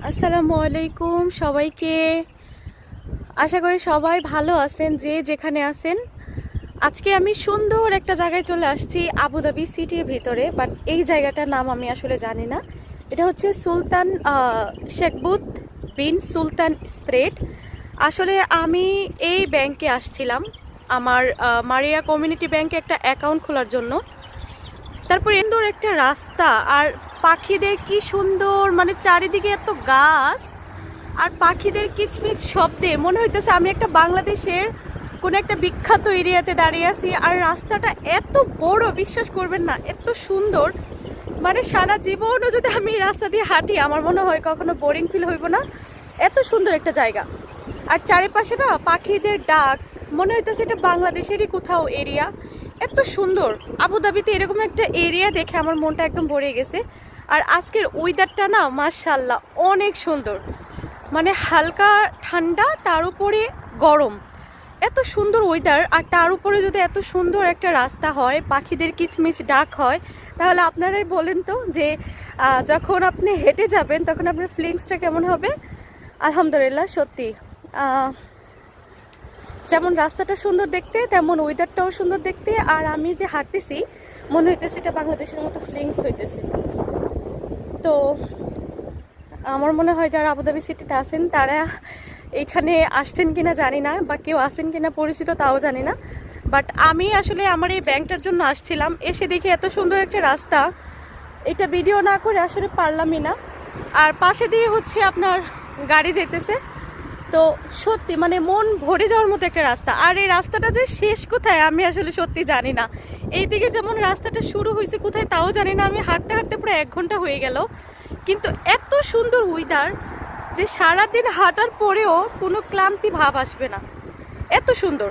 আসসালামু আলাইকুম সবাইকে। আশা করি সবাই ভালো আছেন যে যেখানে আছেন। আজকে আমি সুন্দর একটা জায়গায় চলে আসছি আবুধাবি সিটির ভিতরে, বাট এই জায়গাটার নাম আমি আসলে জানি না। এটা হচ্ছে সুলতান শেখ বুদ বিন সুলতান স্ট্রিট। আসলে আমি এই ব্যাংকে আসছিলাম আমার মারিয়া কমিউনিটি ব্যাংকে একটা অ্যাকাউন্ট খোলার জন্য। তারপর সুন্দর একটা রাস্তা আর পাখিদের কি সুন্দর, মানে চারিদিকে এত গাছ আর পাখিদের কিচমিচ শব্দে মনে হইতেছে আমি একটা বাংলাদেশের কোন একটা বিখ্যাত এরিয়াতে দাঁড়িয়ে আছি। আর রাস্তাটা এত বড়, বিশ্বাস করবেন না, এত সুন্দর, মানে সারা জীবনও যদি আমি এই রাস্তা দিয়ে হাঁটি আমার মনে হয় কখনো বোরিং ফিল হইব না। এত সুন্দর একটা জায়গা আর চারিপাশে না পাখিদের ডাক, মনে হইতেছে এটা বাংলাদেশেরই কোথাও এরিয়া। এত সুন্দর আবুধাবিতে এরকম একটা এরিয়া দেখে আমার মনটা একদম ভরে গেছে। আর আজকের ওয়েদারটা না মাশাআল্লাহ অনেক সুন্দর, মানে হালকা ঠান্ডা তার উপরে গরম, এত সুন্দর ওয়েদার। আর তার উপরে যদি এত সুন্দর একটা রাস্তা হয়, পাখিদের কিচমিচ ডাক হয়, তাহলে আপনারাই বলেন তো যে যখন আপনি হেঁটে যাবেন তখন আপনার ফিলিংসটা কেমন হবে। আলহামদুলিল্লাহ, সত্যি যেমন রাস্তাটা সুন্দর দেখতে তেমন ওয়েদারটাও সুন্দর দেখতে। আর আমি যে হাঁটতেছি মনে হইতেছে এটা বাংলাদেশের মতো ফিলিংস হইতেছে। তো আমার মনে হয় যারা আবুধাবি সিটিতে আছেন তারা এখানে আসছেন কিনা জানি না, বা কেউ আসেন কিনা পরিচিত তাও জানি না। বাট আমি আসলে আমার এই ব্যাংকটার জন্য আসছিলাম, এসে দেখি এত সুন্দর একটা রাস্তা, এটা ভিডিও না করে আসলে পারলামই না। আর পাশে দিয়ে হচ্ছে আপনার গাড়ি যেতেছে, তো সত্যি মানে মন ভরে যাওয়ার মতো একটা রাস্তা। আর এই রাস্তাটা যে শেষ কোথায় আমি আসলে সত্যি জানি না। এইদিকে যেমন রাস্তাটা শুরু হয়েছে কোথায় তাও জানি না। আমি হাঁটতে হাঁটতে প্রায় 1 ঘন্টা হয়ে গেল, কিন্তু এত সুন্দর ওয়েদার যে সারাদিন হাঁটার পরেও কোনো ক্লান্তি ভাব আসবে না, এত সুন্দর।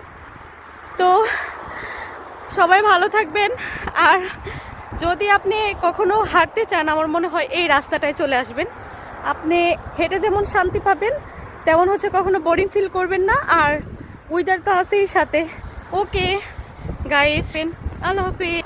তো সবাই ভালো থাকবেন। আর যদি আপনি কখনো হাঁটতে চান আমার মনে হয় এই রাস্তাটায় চলে আসবেন। আপনি হেঁটে যেমন শান্তি পাবেন তেমন হচ্ছে কখনো বোরিং ফিল করবেন না। আর ওয়েদার তো আছেই সাথে। ওকে গাইস, আল্লাহ হাফিজ।